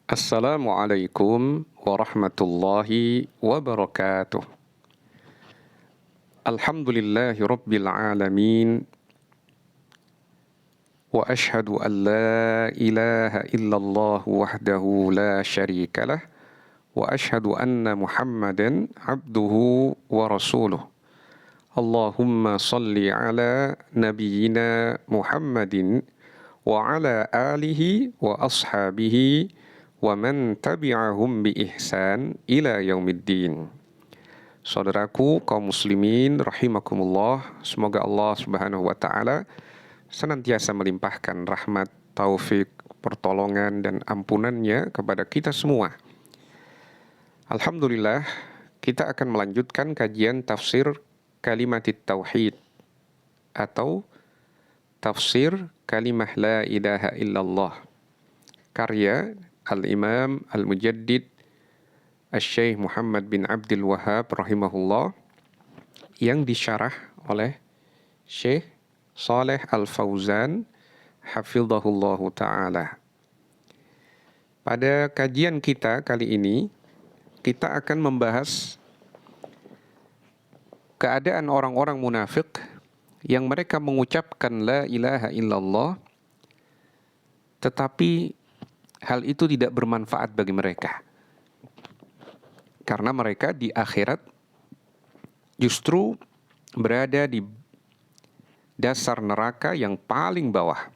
Assalamualaikum warahmatullahi wabarakatuh. Alhamdulillahi rabbil alamin. Wa ashhadu an la ilaha illallah wahdahu la syarika lah. Wa ashhadu anna Muhammadan abduhu wa rasuluh. Allahumma salli ala nabiyyina Muhammadin wa ala alihi wa ashabihi wa man tabi'ahum bi ihsan ila yaumiddin. Saudaraku kaum muslimin rahimakumullah, semoga Allah Subhanahu wa taala senantiasa melimpahkan rahmat, taufik, pertolongan dan ampunannya kepada kita semua. Alhamdulillah, kita akan melanjutkan kajian tafsir kalimatit tauhid atau tafsir kalimah la ilaha illallah, karya Al-Imam Al-Mujaddid Asy-Syaikh Muhammad bin Abdul Wahhab rahimahullah, yang disyarah oleh Syekh Shalih Al-Fauzan hafizahullahu ta'ala. Pada kajian kita kali ini, kita akan membahas keadaan orang-orang munafik yang mereka mengucapkan la ilaha illallah, tetapi hal itu tidak bermanfaat bagi mereka. Karena mereka di akhirat justru berada di dasar neraka yang paling bawah,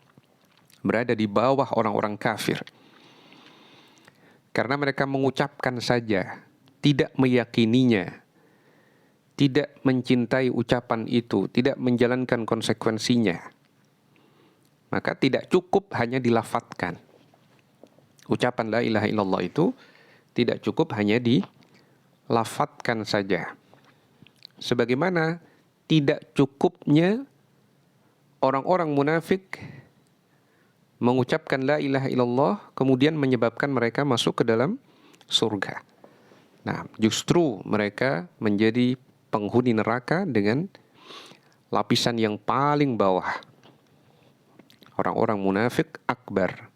berada di bawah orang-orang kafir. Karena mereka mengucapkan saja, tidak meyakininya, tidak mencintai ucapan itu, tidak menjalankan konsekuensinya. Maka tidak cukup hanya dilafadzkan. Ucapan la ilaha illallah itu tidak cukup hanya dilafadzkan saja. Sebagaimana tidak cukupnya orang-orang munafik mengucapkan la ilaha illallah kemudian menyebabkan mereka masuk ke dalam surga. Nah, justru mereka menjadi penghuni neraka dengan lapisan yang paling bawah. Orang-orang munafik akbar,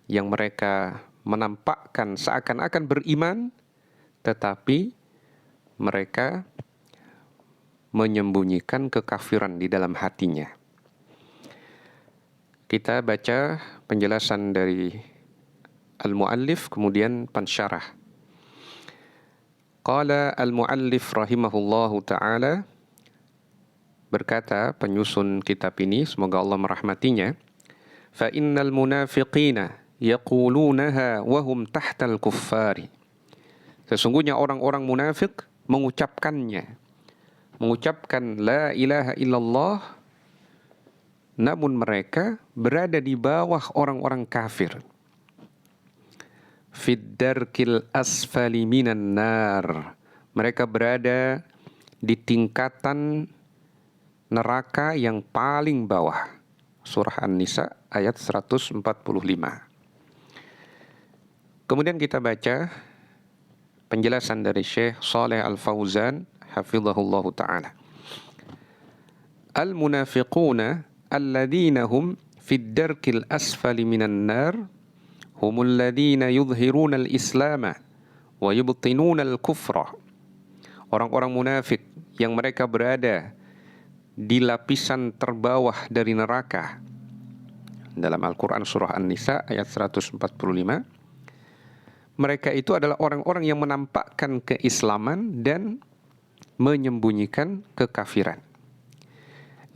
yang mereka menampakkan seakan-akan beriman, tetapi mereka menyembunyikan kekafiran di dalam hatinya. Kita baca penjelasan dari al-muallif, kemudian pensyarah. Qala al-muallif rahimahullahu ta'ala, berkata penyusun kitab ini, semoga Allah merahmatinya, fa innal munafiqina yaqulunaha wa hum tahtal kuffari. Sesungguhnya orang-orang munafik mengucapkan la ilaha illallah, namun mereka berada di bawah orang-orang kafir. Fid darkil asfali minan nar. Mereka berada di tingkatan neraka yang paling bawah. Surah An-Nisa ayat 145. Kemudian kita baca penjelasan dari Syekh Shalih Al-Fauzan hafizahullahu ta'ala. Al-munafiquna alladhina hum fid darkil asfali minan nar humul ladhina yudhiruna al-islama wa yubtinuna al-kufra. Orang-orang munafik yang mereka berada di lapisan terbawah dari neraka. Dalam Al-Quran surah An-Nisa ayat 145, mereka itu adalah orang-orang yang menampakkan keislaman dan menyembunyikan kekafiran.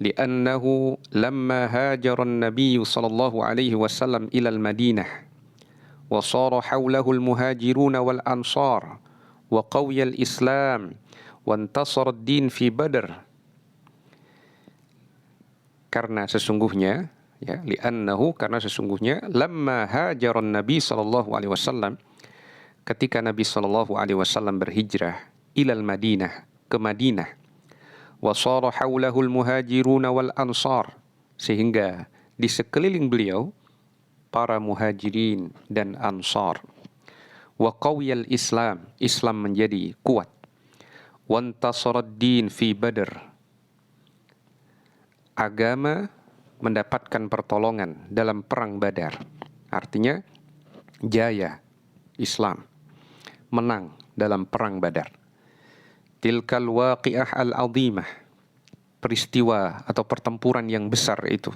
Li'annahu lamma hajara an-nabiy sallallahu alaihi wasallam ila al-Madinah wa sara hawlahu al-muhajirun wal ansar wa qawiya al-islam wa intasara ad-din fi Badr. Karena sesungguhnya, karena sesungguhnya lamma hajara an-nabiy sallallahu alaihi wasallam, ketika Nabi sallallahu alaihi wasallam berhijrah ilal Madinah, ke Madinah, wa sara hawlahul muhajirun wal ansar, sehingga di sekeliling beliau para muhajirin dan ansar, wa qawiyal islam, Islam menjadi kuat, wa intasarad din fi Badr, agama mendapatkan pertolongan dalam perang Badar. Artinya jaya Islam, menang dalam perang Badar. Tilkal waqi'ah al-azimah, peristiwa atau pertempuran yang besar itu.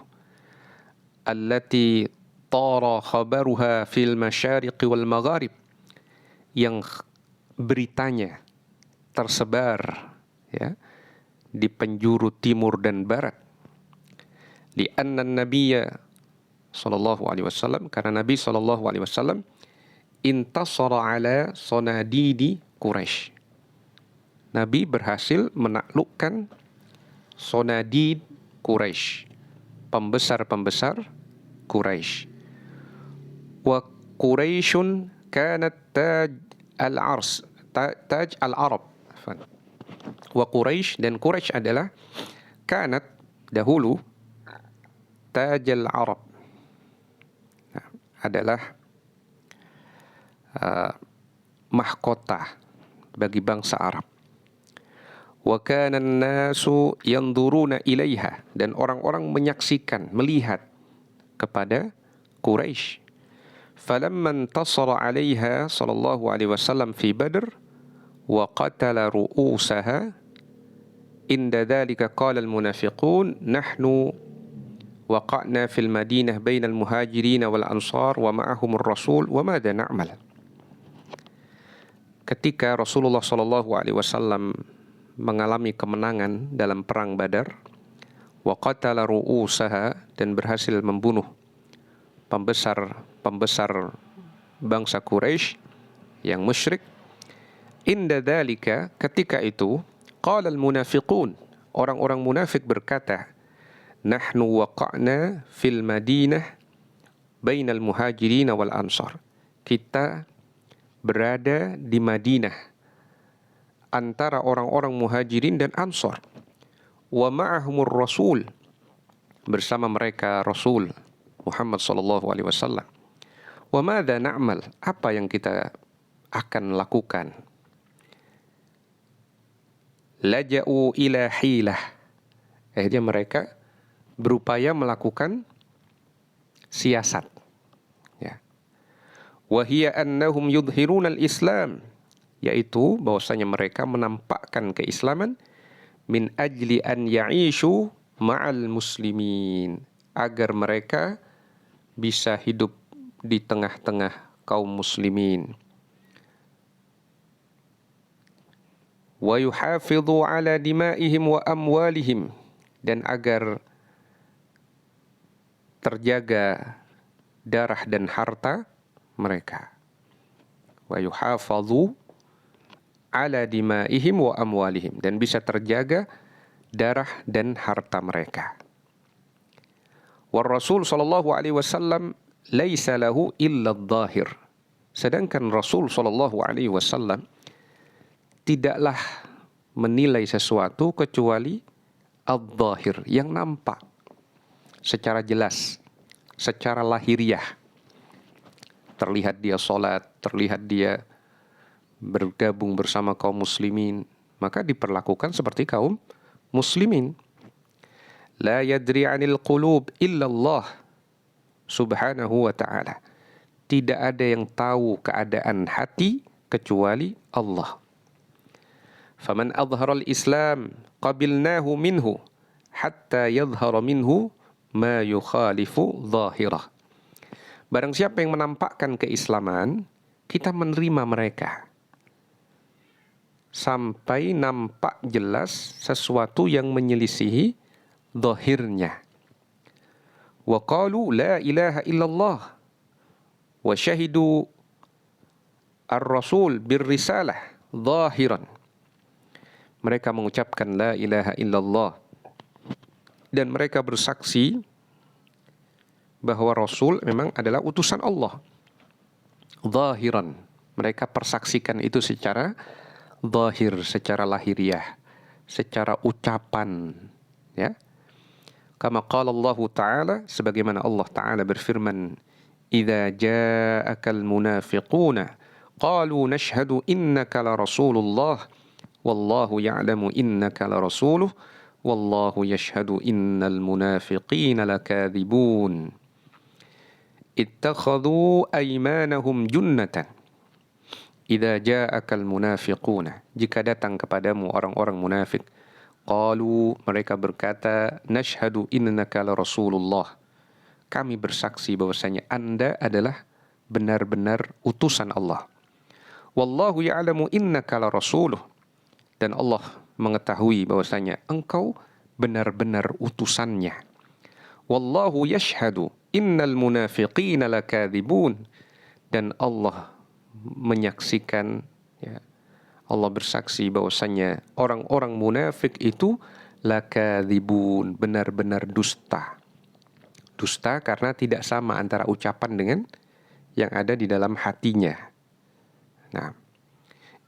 Allati tara khabaruha fil masyariqi wal magharib, yang beritanya tersebar ya di penjuru timur dan barat. Lianna nabiyya sallallahu alaihi wasallam, karena Nabi sallallahu alaihi wasallam intasara ala sonadidi Quraisy. Nabi berhasil menaklukkan sonadid Quraisy, pembesar-pembesar Quraisy. Wa Quraisyun kanat taj al-ars, taj al-arab. Wa Quraisy, dan Quraisy adalah kanat dahulu taj al-arab, adalah mahkota bagi bangsa Arab. Wa kana an-nasu yanzuruna ilaiha, dan orang-orang menyaksikan, melihat kepada Quraisy. Falamma intasara 'alaiha sallallahu alaihi wasallam fi Badr wa qatala ru'usaha, inda dhalika qala al-munafiqun nahnu waqa'na fil madinah bainal muhajirin wal ansar wa ma'ahum ar-rasul wa madza na'mal. Ketika Rasulullah sallallahu alaihi wasallam mengalami kemenangan dalam perang Badar, wa qatala ru'usaha, dan berhasil membunuh pembesar bangsa Quraisy yang musyrik. Inda dzalika, ketika itu, qala al-munafiqun, orang-orang munafik berkata, nahnu waqa'na fil madinah bainal muhajirin wal ansar, kita berada di Madinah antara orang-orang muhajirin dan ansar. Wa ma'ahumur rasul, bersama mereka Rasul Muhammad sallallahu alaihi wasallam. Wa madza na'mal, apa yang kita akan lakukan? Laja'u ila hilah, akhirnya mereka berupaya melakukan siasat, ya. Wa hiya annahum yudhiruna al-islam, yaitu bahwasanya mereka menampakkan keislaman, min ajli an ya'ishu ma'al muslimin, agar mereka bisa hidup di tengah-tengah kaum muslimin. Wa yuhafidhu ala dima'ihim wa amwalihim, dan agar terjaga darah dan harta mereka. Wa yuhafadhu ala dima'ihim wa amwalihim, dan bisa terjaga darah dan harta mereka. War Rasul sallallahu alaihi wasallam laisa lahu illa adh-dhahir, sedangkan Rasul sallallahu alaihi wasallam tidaklah menilai sesuatu kecuali adh-dhahir, yang nampak secara jelas, secara lahiriah. Terlihat dia salat, terlihat dia bergabung bersama kaum muslimin, maka diperlakukan seperti kaum muslimin. La yadri 'anil qulub illa Allah subhanahu wa ta'ala, tidak ada yang tahu keadaan hati kecuali Allah. Faman adhara al-islam qabilnahu minhu hatta yadhhara minhu ma yukhalifu dhahirah. Barang siapa yang menampakkan keislaman, kita menerima mereka sampai nampak jelas sesuatu yang menyelisihi zahirnya. Wa qalu la ilaha illallah wa syahidu ar-rasul birrisalah zahiran. Mereka mengucapkan la ilaha illallah dan mereka bersaksi bahwa Rasul memang adalah utusan Allah. Zahiran, mereka persaksikan itu secara zahir, secara lahiriah, secara ucapan, ya. Kama qala Allah Ta'ala, sebagaimana Allah Ta'ala berfirman, idza ja'akal munafiquna qalu nashhadu innaka la rasulullah wallahu ya'lamu innaka la rasuluh wallahu yashhadu innal munafiqina lakadzibun. ittakhadhu aymanahum junnatan idza ja'akal munafiquna, jika datang kepadamu orang-orang munafik, qalu, mereka berkata, nashhadu innaka la rasulullah, kami bersaksi bahwasanya Anda adalah benar-benar utusan Allah. Wallahu ya'lamu innaka la rasuluh, dan Allah mengetahui bahwasanya engkau benar-benar utusannya. Wallahu yashhadu innal munafiqina lakadzibun, dan Allah menyaksikan, ya, Allah bersaksi bahwasanya orang-orang munafik itu lakadzibun, benar-benar dusta. Dusta karena tidak sama antara ucapan dengan yang ada di dalam hatinya. Nah,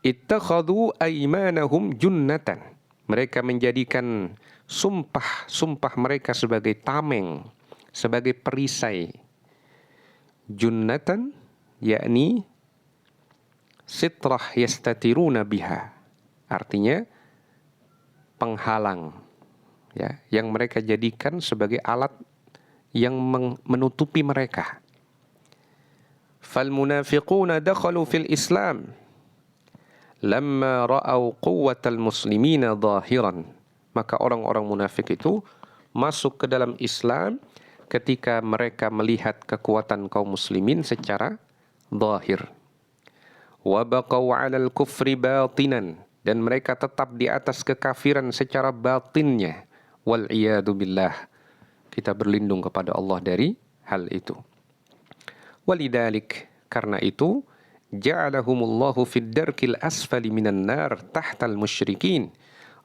ittakhadhu aymanahum junnatan, mereka menjadikan sumpah mereka sebagai tameng, sebagai perisai. Junnatan yakni sitrah yastatiruna biha, artinya penghalang, ya, yang mereka jadikan sebagai alat yang menutupi mereka. Fal munafiquna dakhalu fil Islam lamma ra'au quwwatal muslimina zahiran, maka orang-orang munafik itu masuk ke dalam Islam ketika mereka melihat kekuatan kaum muslimin secara zahir. Wa baqaw 'alal kufri batinan, dan mereka tetap di atas kekafiran secara batinnya. Wal iyadu billah, kita berlindung kepada Allah dari hal itu. Walidalik, karena itu, ja'alahumullahu fid darkil asfali minan nar tahtal musyrikin,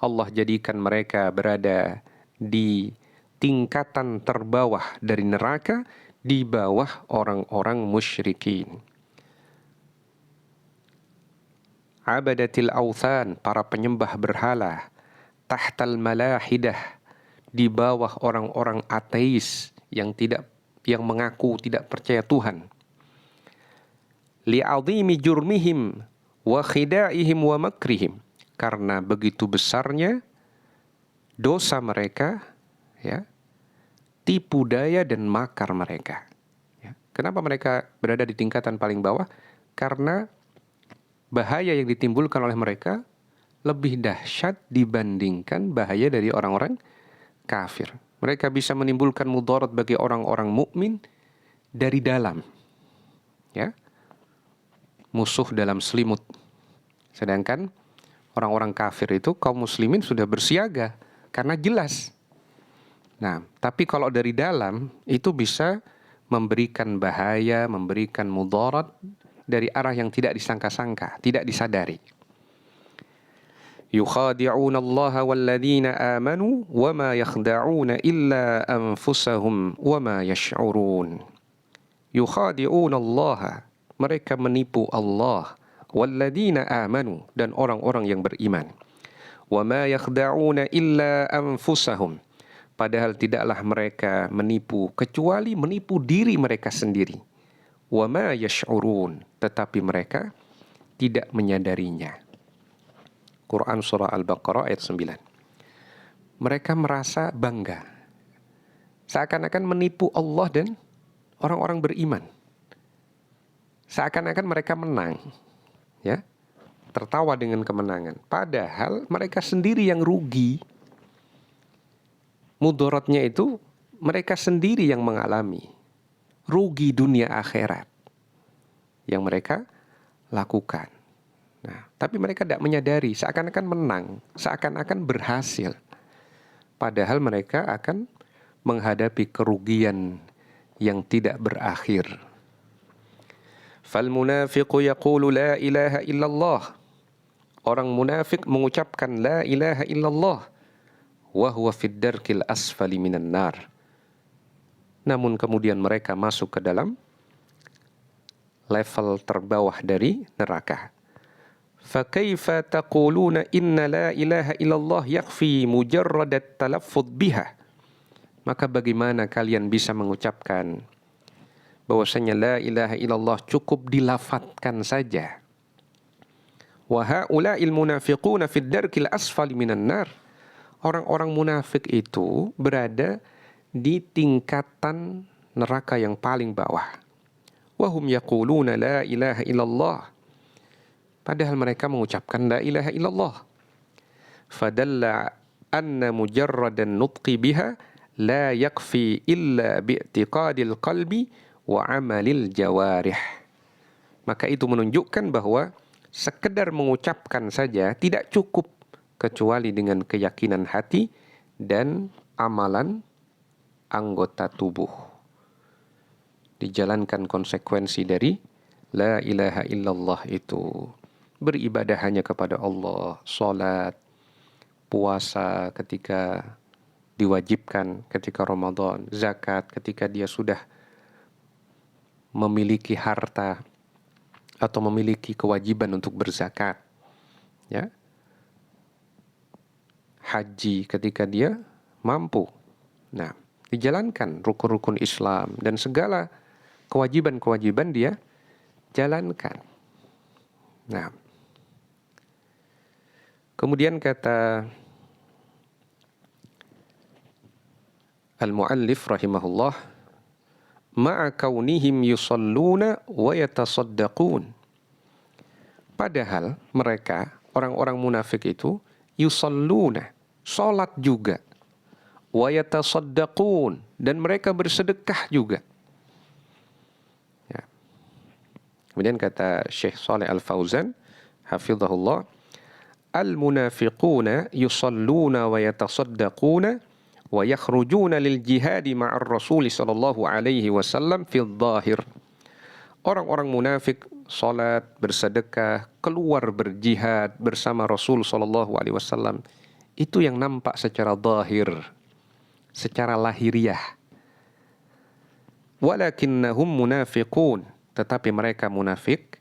Allah jadikan mereka berada di tingkatan terbawah dari neraka, di bawah orang-orang musyrikin. Abadatil awthan, para penyembah berhala. Tahtal malahidah, di bawah orang-orang ateis yang mengaku tidak percaya Tuhan. Li'azimi jurmihim wa khida'ihim wa makrihim, karena begitu besarnya dosa mereka, ya, tipu daya dan makar mereka. Ya. Kenapa mereka berada di tingkatan paling bawah? Karena bahaya yang ditimbulkan oleh mereka lebih dahsyat dibandingkan bahaya dari orang-orang kafir. Mereka bisa menimbulkan mudarat bagi orang-orang mukmin dari dalam, ya, musuh dalam selimut. Sedangkan orang-orang kafir itu, kaum muslimin sudah bersiaga karena jelas. Nah, tapi kalau dari dalam itu bisa memberikan bahaya, memberikan mudarat dari arah yang tidak disangka-sangka, tidak disadari. Yukhadi'una Allah walladzina amanu wa ma yakhda'una illa anfusahum wa ma yash'urun. Yukhadi'una Allah, mereka menipu Allah, walladzina amanu, dan orang-orang yang beriman. Wa ma yakhda'una illa anfusahum, padahal tidaklah mereka menipu kecuali menipu diri mereka sendiri. Wa ma yash'urun, tetapi mereka tidak menyadarinya. Quran surah Al-Baqarah ayat 9. Mereka merasa bangga, seakan-akan menipu Allah dan orang-orang beriman. Seakan-akan mereka menang, ya, tertawa dengan kemenangan. Padahal mereka sendiri yang rugi. Mudaratnya itu mereka sendiri yang mengalami. Rugi dunia akhirat yang mereka lakukan. Nah, tapi mereka tidak menyadari, seakan-akan menang, seakan-akan berhasil. Padahal mereka akan menghadapi kerugian yang tidak berakhir. Fal munafiqu yaqulu la ilaha illallah. Orang munafik mengucapkan la ilaha illallah wa huwa fid darkil asfali minan nar. Namun kemudian mereka masuk ke dalam level terbawah dari neraka. Fakaifa taquluna inna la ilaha illallah yakfi mujarradat talaffuz biha. Maka bagaimana kalian bisa mengucapkan bahwasanya la ilaha illallah cukup dilafatkan saja. Wa haula'il munafiquna fid darkil asfali minan nar. Orang-orang munafik itu berada di tingkatan neraka yang paling bawah. Wahum yaquluna la ilaha illallah. Padahal mereka mengucapkan la ilaha illallah. Fadalla anna mujarradan nutqi biha la yakfi illa bi'tiqadil qalbi wa amalil jawarih. Maka itu menunjukkan bahwa sekedar mengucapkan saja tidak cukup kecuali dengan keyakinan hati dan amalan anggota tubuh. Dijalankan konsekuensi dari la ilaha illallah itu. Beribadah hanya kepada Allah, salat, puasa ketika diwajibkan ketika Ramadan, zakat ketika dia sudah memiliki harta atau memiliki kewajiban untuk berzakat, ya. Haji ketika dia mampu. Nah, dijalankan rukun-rukun Islam dan segala kewajiban-kewajiban dia jalankan. Nah, kemudian kata al-muallif rahimahullah, ma'a kaunihim yusalluna wa yatasaddaqun. Padahal mereka, orang-orang munafik itu, yusalluna, salat juga, wa yatasaddaqun, dan mereka bersedekah juga. Ya. Kemudian kata Syekh Shalih Al-Fauzan, hafizahullah, al-munafiquna yusalluna wa yatasaddaquna wa yakhrujuna lil jihadi ma'ar Rasul sallallahu alaihi wasallam fil dhahir. Orang-orang munafik salat, bersedekah, keluar berjihad bersama Rasul sallallahu alaihi wasallam. Itu yang nampak secara zahir, secara lahiriah. Walakinnahum munafiqun, tetapi mereka munafik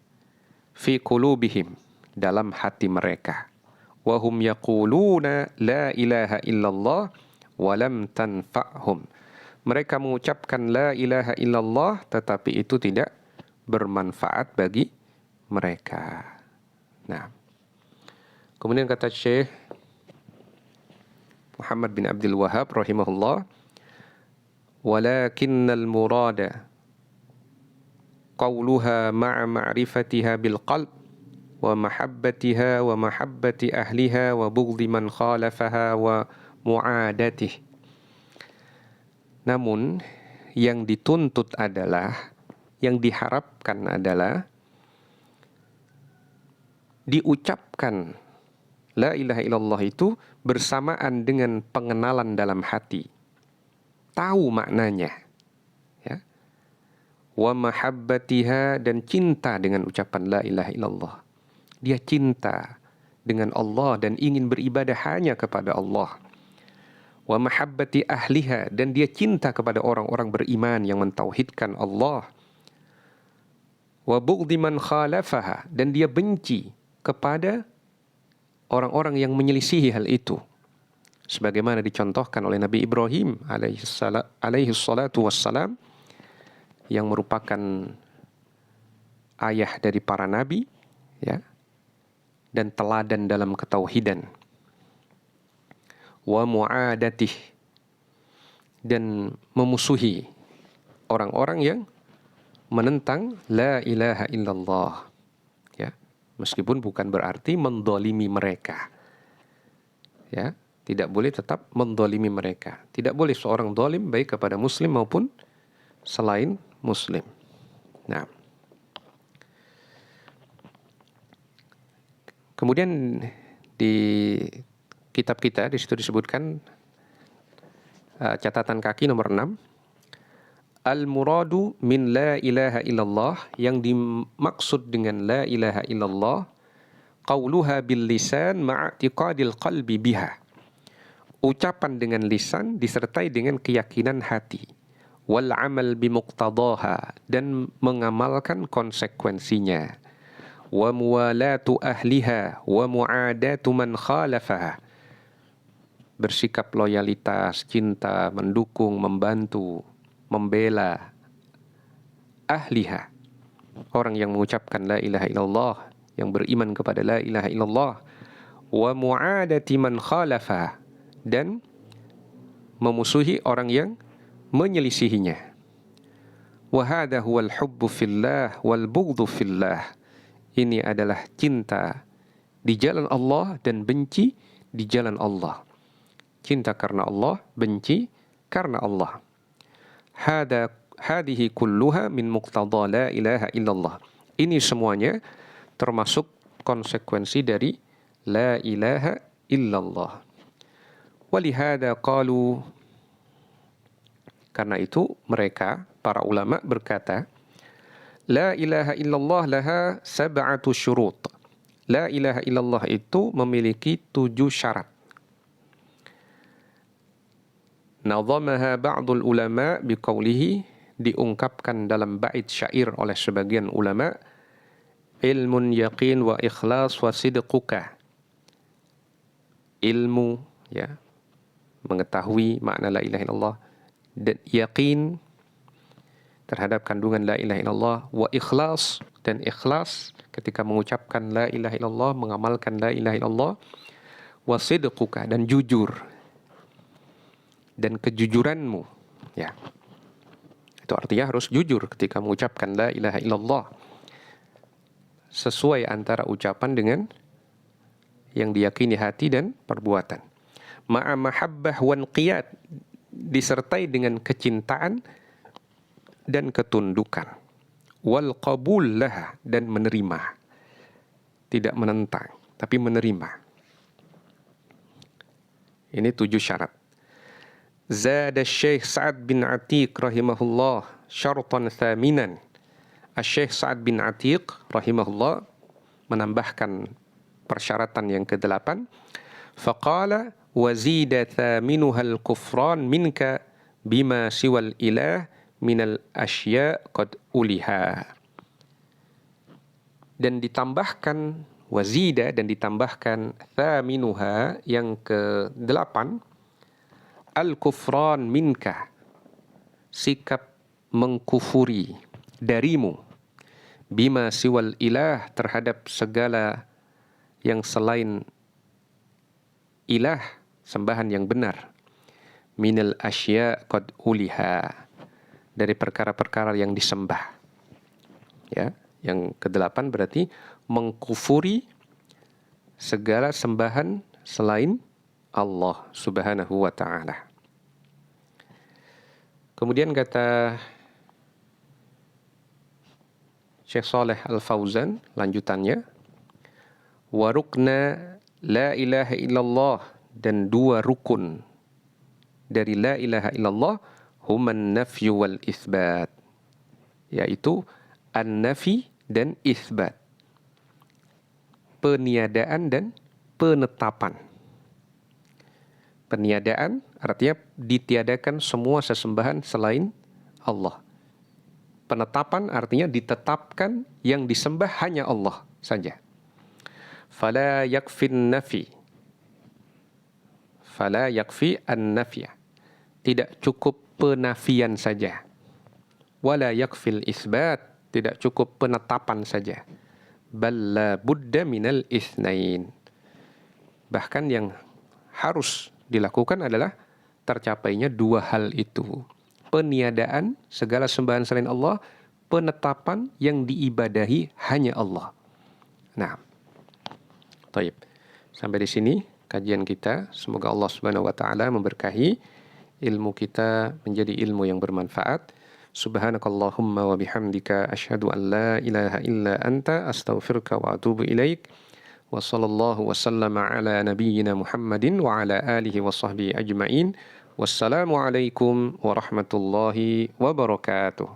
fi qulubihim, dalam hati mereka. Wa hum yaquluna la ilaha illallah walam tanfa'hum. Mereka mengucapkan la ilaha illallah tetapi itu tidak bermanfaat bagi mereka. Nah, kemudian kata Syekh Muhammad bin Abdul Wahhab rahimahullah, walakinnal murada qawluha ma'a ma'rifatiha bil qalb wa mahabbatiha wa mahabbati ahliha wa bughdhi man khalafaha wa mu'adatih. Namun yang dituntut adalah, yang diharapkan adalah diucapkan la ilaha illallah itu bersamaan dengan pengenalan dalam hati, tahu maknanya, ya. Wa mahabbatiha, dan cinta dengan ucapan la ilaha illallah. Dia cinta dengan Allah dan ingin beribadah hanya kepada Allah. Wa mahabbati ahliha, dan dia cinta kepada orang-orang beriman yang mentauhidkan Allah. Wa bughdhi man khalafaha, dan dia benci kepada orang-orang yang menyelisihi hal itu. Sebagaimana dicontohkan oleh Nabi Ibrahim alaihi salatu wassalam, yang merupakan ayah dari para nabi, ya, dan teladan dalam ketauhidan. Wa mu'adatih, dan memusuhi orang-orang yang menentang la ilaha illallah, ya, meskipun bukan berarti mendolimi mereka, ya, tidak boleh tetap mendolimi mereka. Tidak boleh seorang dolim baik kepada muslim maupun selain muslim. Nah, kemudian di kitab kita di situ disebutkan catatan kaki nomor 6, al-muradu min la ilaha illallah, yang dimaksud dengan la ilaha illallah qauluha bil lisan ma'atiqadil qalbi biha, ucapan dengan lisan disertai dengan keyakinan hati, wal amal bimuqtadaha, dan mengamalkan konsekuensinya, wa muwalatu ahliha wa mu'adatu man khalafaha, bersikap loyalitas, cinta, mendukung, membantu, membela ahliha, orang yang mengucapkan la ilaha illallah, yang beriman kepada la ilaha illallah, wa mu'adati man khalafaha, dan memusuhi orang yang menyelisihinya. Wa hadha huwal hubbu fillah wal bughdhu fillah. Ini adalah cinta di jalan Allah dan benci di jalan Allah. Cinta karena Allah, benci karena Allah. Hadhihi kulluha min muqtada la ilaha illallah. Ini semuanya termasuk konsekuensi dari la ilaha illallah. Walihada qalu, karena itu mereka, para ulama berkata, la ilaha illallah laha sab'atu syurut. La ilaha illallah itu memiliki 7 syarat. Nadhamaha ba'dul ulama biqaulihi, diungkapkan dalam bait syair oleh sebagian ulama, ilmun yaqin wa ikhlas wa sidquka. Ilmu, ya, mengetahui makna la ilaha illallah, dan yakin terhadap kandungan la ilaha illallah, wa ikhlas, dan ikhlas ketika mengucapkan la ilaha illallah, mengamalkan la ilaha illallah, wa sidquka, dan jujur, dan kejujuranmu, ya. Itu artinya harus jujur ketika mengucapkan la ilaha illallah, sesuai antara ucapan dengan yang diyakini hati dan perbuatan. Ma'a mahabbah wan qiyad, disertai dengan kecintaan dan ketundukan. Wal qabul laha, dan menerima. Tidak menentang, tapi menerima. Ini 7 syarat. Zada Syekh Sa'ad bin Atiq rahimahullah syartan thaminan. Syekh Sa'ad bin Atiq rahimahullah menambahkan persyaratan yang ke-8. Faqala wazida thaminuhal kufran minka bima siwal ilah minal asya qad uliha. Dan ditambahkan wazida, dan ditambahkan thaminuha yang ke-8, al-kufran minka, sikap mengkufuri darimu, bima siwal ilah, terhadap segala yang selain ilah, sembahan yang benar, minal asya qad uliha, dari perkara-perkara yang disembah. Ya, yang ke-8 berarti mengkufuri segala sembahan selain Allah subhanahu wa ta'ala. Kemudian kata Syekh Saleh Al-Fauzan, lanjutannya, wa rukna la ilaha illallah, dan 2 rukun dari la ilaha illallah, human nafyu wal itsbat, yaitu an-nafi dan itsbat, peniadaan dan penetapan. Peniadaan artinya ditiadakan semua sesembahan selain Allah. Penetapan artinya ditetapkan yang disembah hanya Allah saja. Fala yakfin nafi. Fala yakfi an-nafya. Tidak cukup penafian saja. Wala yakfil isbat. Tidak cukup penetapan saja. Bal la budda minal itsnain. Bahkan yang harus dilakukan adalah tercapainya 2 hal itu. Peniadaan segala sembahan selain Allah, penetapan yang diibadahi hanya Allah. Nah, baik. Sampai di sini kajian kita. Semoga Allah Subhanahu wa taala memberkahi ilmu kita menjadi ilmu yang bermanfaat. Subhanakallahumma wa bihamdika asyhadu an la ilaha illa anta astaghfiruka wa atubu ilaik. Wa sallallahu wa sallama ala nabiyyina Muhammadin wa ala alihi wa sahbihi ajma'in. Wassalamu alaikum warahmatullahi wabarakatuh.